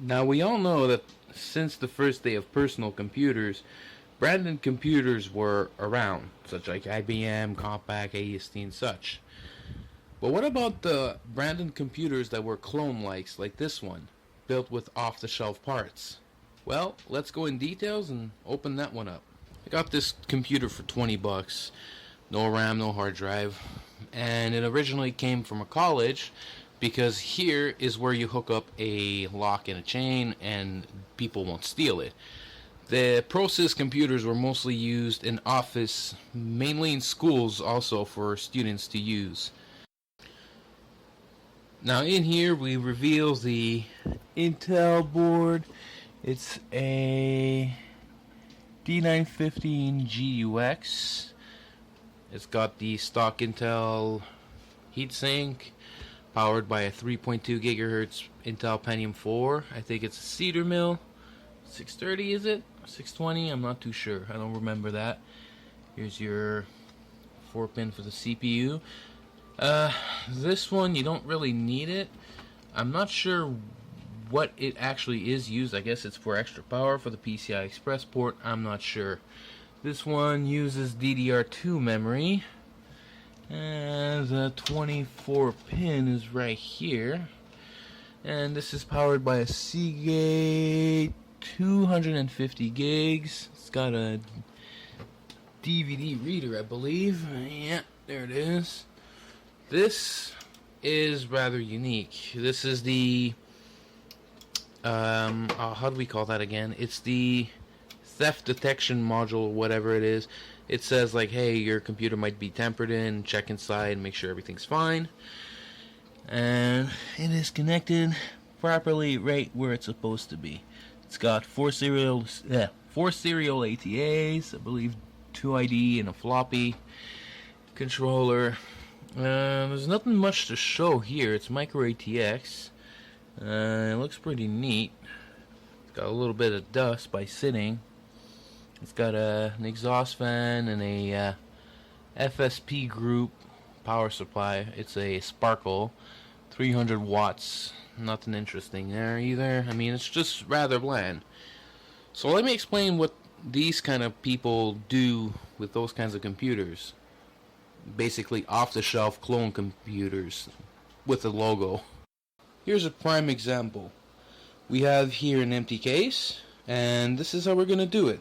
Now, we all know that since the first day of personal computers, branded computers were around, such like IBM, Compaq, AST, and such. But what about the branded computers that were clone-likes, like this one, built with off-the-shelf parts? Well, let's go in details and open that one up. I got this computer for 20 bucks. No RAM, no hard drive. And it originally came from a college, because here is where you hook up a lock and a chain and people won't steal it. The Prosys computers were mostly used in office, mainly in schools also for students to use. Now in here we reveal the Intel board. It's a D915GUX. It's got the stock Intel heatsink, powered by a 3.2 gigahertz Intel Pentium 4. I think it's a Cedar Mill 630, is it? 620? I'm not too sure. I don't remember that. Here's your 4-pin for the CPU. This one, you don't really need it. I'm not sure what it actually is used. I guess it's for extra power for the PCI Express port. I'm not sure. This one uses DDR2 memory. And the 24 pin is right here. And this is powered by a Seagate 250 gigs. It's got a DVD reader, I believe. Yeah, there it is. This is rather unique. This is the how do we call that again? It's the theft detection module, whatever it is. It says like, hey, your computer might be tampered in, check inside, make sure everything's fine. And it is connected properly right where it's supposed to be. It's got four serial ATAs, I believe 2 ID and a floppy controller. There's nothing much to show here. It's micro ATX. It looks pretty neat. It's got a little bit of dust by sitting. It's got an exhaust fan and a FSP group power supply. It's a Sparkle, 300 watts. Nothing interesting there either. I mean, it's just rather bland. So let me explain what these kind of people do with those kinds of computers. Basically off-the-shelf clone computers with a logo. Here's a prime example. We have here an empty case, and this is how we're gonna do it.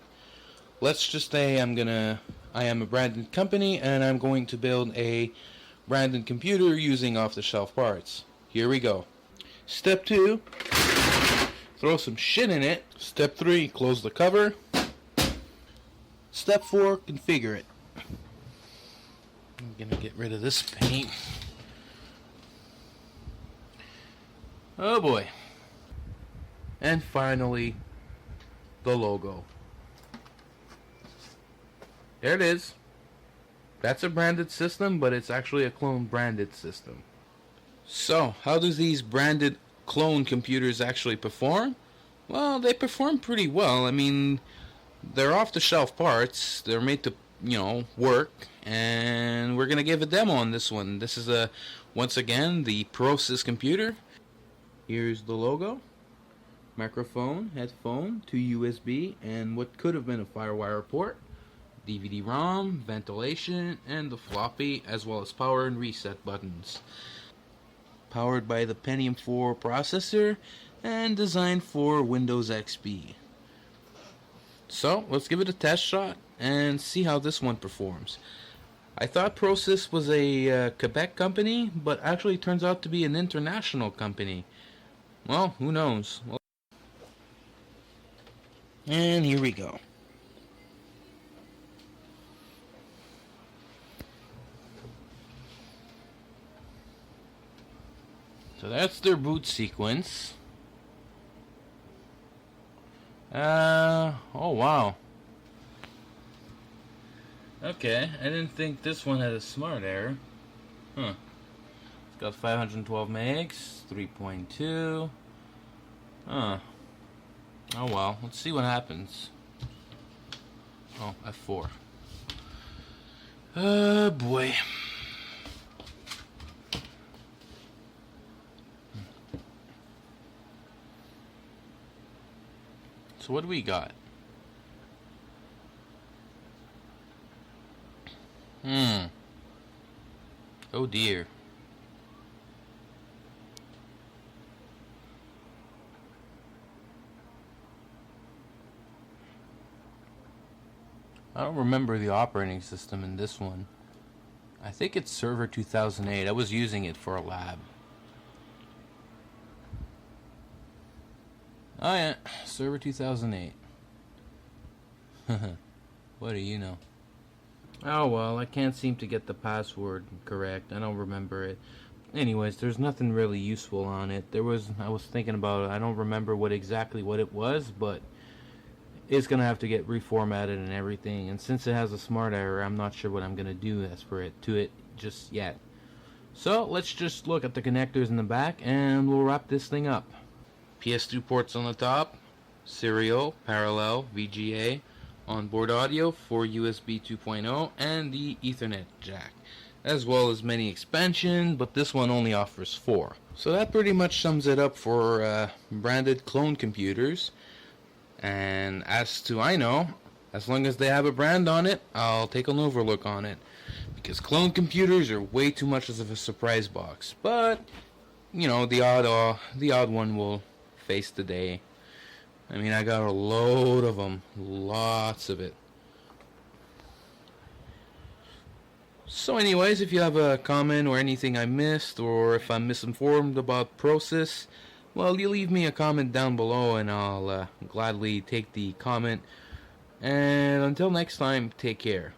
Let's just say I am a branded company and I'm going to build a branded computer using off-the-shelf parts. Here we go. Step 2, throw some shit in it. Step 3, close the cover. Step 4, configure it. I'm gonna get rid of this paint. Oh boy. And finally, the logo. There it is. That's a branded system, but it's actually a clone branded system. So, how do these branded clone computers actually perform? Well, they perform pretty well. I mean, they're off-the-shelf parts. They're made to, work. And we're going to give a demo on this one. This is, once again, the Prosys computer. Here's the logo. Microphone, headphone, 2 USB, and what could have been a FireWire port. DVD-ROM, ventilation, and the floppy, as well as power and reset buttons. Powered by the Pentium 4 processor, and designed for Windows XP. So, let's give it a test shot, and see how this one performs. I thought Prosys was a Quebec company, but actually turns out to be an international company. Well, who knows? And here we go. So that's their boot sequence. Oh wow. Okay, I didn't think this one had a smart error. Huh. It's got 512 megs, 3.2. Huh. Oh well, let's see what happens. Oh, F4. Oh boy. So what do we got? Oh dear. I don't remember the operating system in this one. I think it's Server 2008. I was using it for a lab. Oh yeah, Server 2008. What do you know? Oh well, I can't seem to get the password correct. I don't remember it. Anyways, there's nothing really useful on it. I was thinking about it. I don't remember exactly what it was, but it's gonna have to get reformatted and everything. And since it has a smart error, I'm not sure what I'm gonna do as for it just yet. So let's just look at the connectors in the back, and we'll wrap this thing up. PS2 ports on the top, serial, parallel, VGA, onboard audio for USB 2.0, and the Ethernet jack, as well as many expansions, but this one only offers 4. So that pretty much sums it up for branded clone computers. And as to I know, as long as they have a brand on it, I'll take an overlook on it, because clone computers are way too much of a surprise box. But you know, the odd one will face the day. I mean, I got a load of them, lots of it. So anyways, if you have a comment or anything I missed, or if I'm misinformed about Prosys, well, you leave me a comment down below and I'll gladly take the comment. And until next time, take care.